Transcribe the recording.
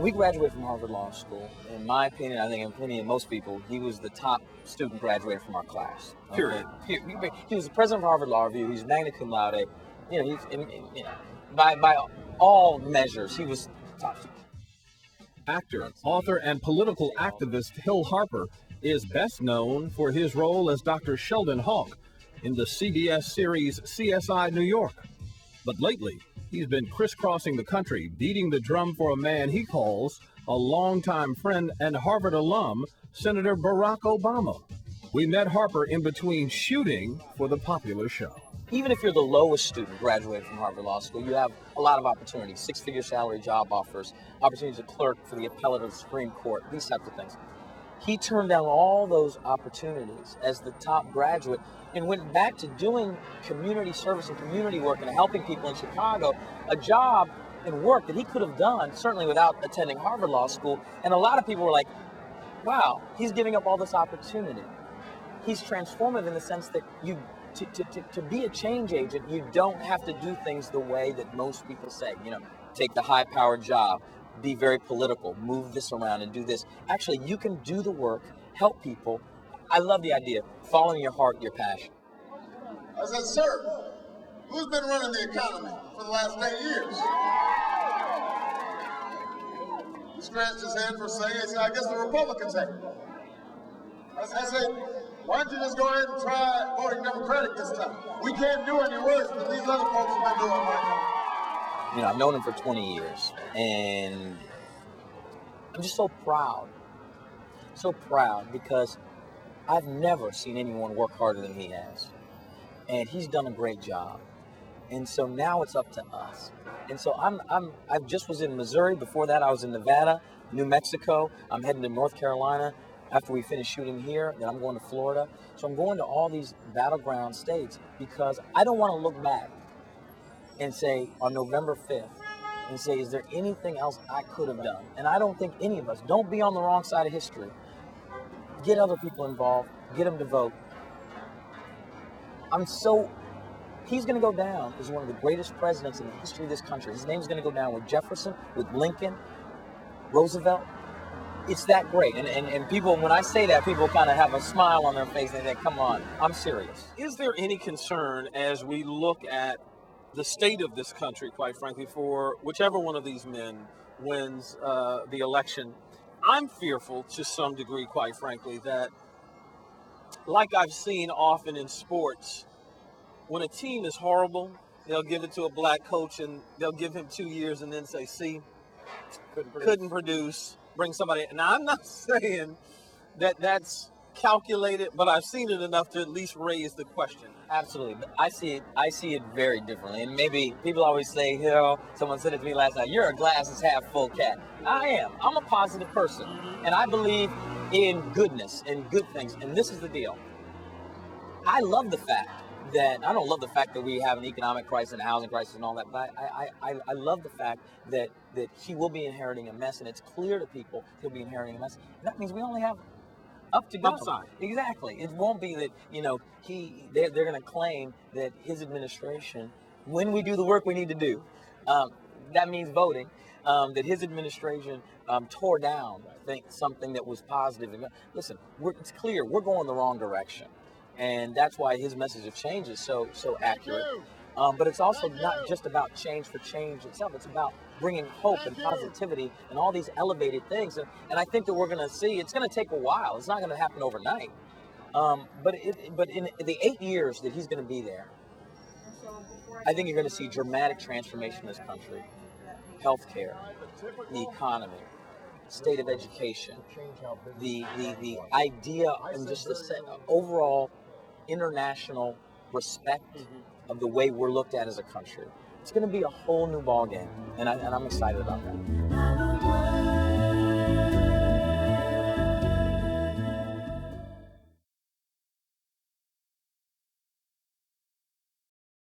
we graduated from Harvard Law School, in my opinion, I think in the opinion of most people, he was the top student graduated from our class. Period. He was the president of Harvard Law Review. He's magna cum laude. By all measures, he was top student. Actor, author, and political activist Hill Harper is best known for his role as Dr. Sheldon Hawk in the CBS series CSI New York. But lately, he's been crisscrossing the country, beating the drum for a man he calls a longtime friend and Harvard alum, Senator Barack Obama. We met Harper in between shooting for the popular show. Even if you're the lowest student graduated from Harvard Law School, you have a lot of opportunities, six-figure salary job offers, opportunities to clerk for the appellate of the Supreme Court, these types of things. He turned down all those opportunities as the top graduate and went back to doing community service and community work and helping people in Chicago, a job and work that he could have done, certainly without attending Harvard Law School. And a lot of people were like, wow, he's giving up all this opportunity. He's transformative in the sense that to be a change agent, you don't have to do things the way that most people say. Take the high-powered job, be very political, move this around and do this. Actually, you can do the work, help people. I love the idea, following your heart, your passion. I said, sir, who's been running the economy for the last 8 years? He scratched his head for a second. He said, I guess the Republicans have. I said, why don't you just go ahead and try voting Democratic this time? We can't do any worse than these other folks have been doing right now. I've known him for 20 years, and I'm just so proud because I've never seen anyone work harder than he has, and he's done a great job. And so now it's up to us. And so I just was in Missouri. Before that, I was in Nevada, New Mexico. I'm heading to North Carolina after we finish shooting here. Then I'm going to Florida. So I'm going to all these battleground states because I don't want to look back and say on November 5th and say, is there anything else I could have done? And I don't think any of us, don't be on the wrong side of history. Get other people involved, get them to vote. He's going to go down as one of the greatest presidents in the history of this country. His name's going to go down with Jefferson, with Lincoln, Roosevelt. It's that great. And people, when I say that, people kind of have a smile on their face and they think, come on, I'm serious. Is there any concern as we look at the state of this country, quite frankly, for whichever one of these men wins the election? I'm fearful to some degree, quite frankly, that like I've seen often in sports, when a team is horrible, they'll give it to a black coach and they'll give him 2 years and then say, see, couldn't produce, bring somebody. Now, I'm not saying that that's calculated, but I've seen it enough to at least raise the question. Absolutely. But I see it very differently. And maybe people always say, someone said it to me last night, you're a glass half full cat. I am. I'm a positive person. And I believe in goodness and good things. And this is the deal. I love the fact that, I don't love the fact that we have an economic crisis and a housing crisis and all that, but I love the fact that he will be inheriting a mess, and it's clear to people he'll be inheriting a mess. And that means we only have up to go. Upside. Exactly. It won't be that, they're going to claim that his administration, when we do the work we need to do, that means voting, that his administration tore down, I think, something that was positive. Listen, it's clear we're going the wrong direction. And that's why his message of change is so accurate. But it's also not just about change for change itself. It's about bringing hope and positivity and all these elevated things. And I think that we're going to see, it's going to take a while. It's not going to happen overnight. But in the 8 years that he's going to be there, I think you're going to see dramatic transformation in this country. Healthcare, the economy, state of education, the idea and just the overall international respect of the way we're looked at as a country. It's going to be a whole new ballgame, and I'm excited about that.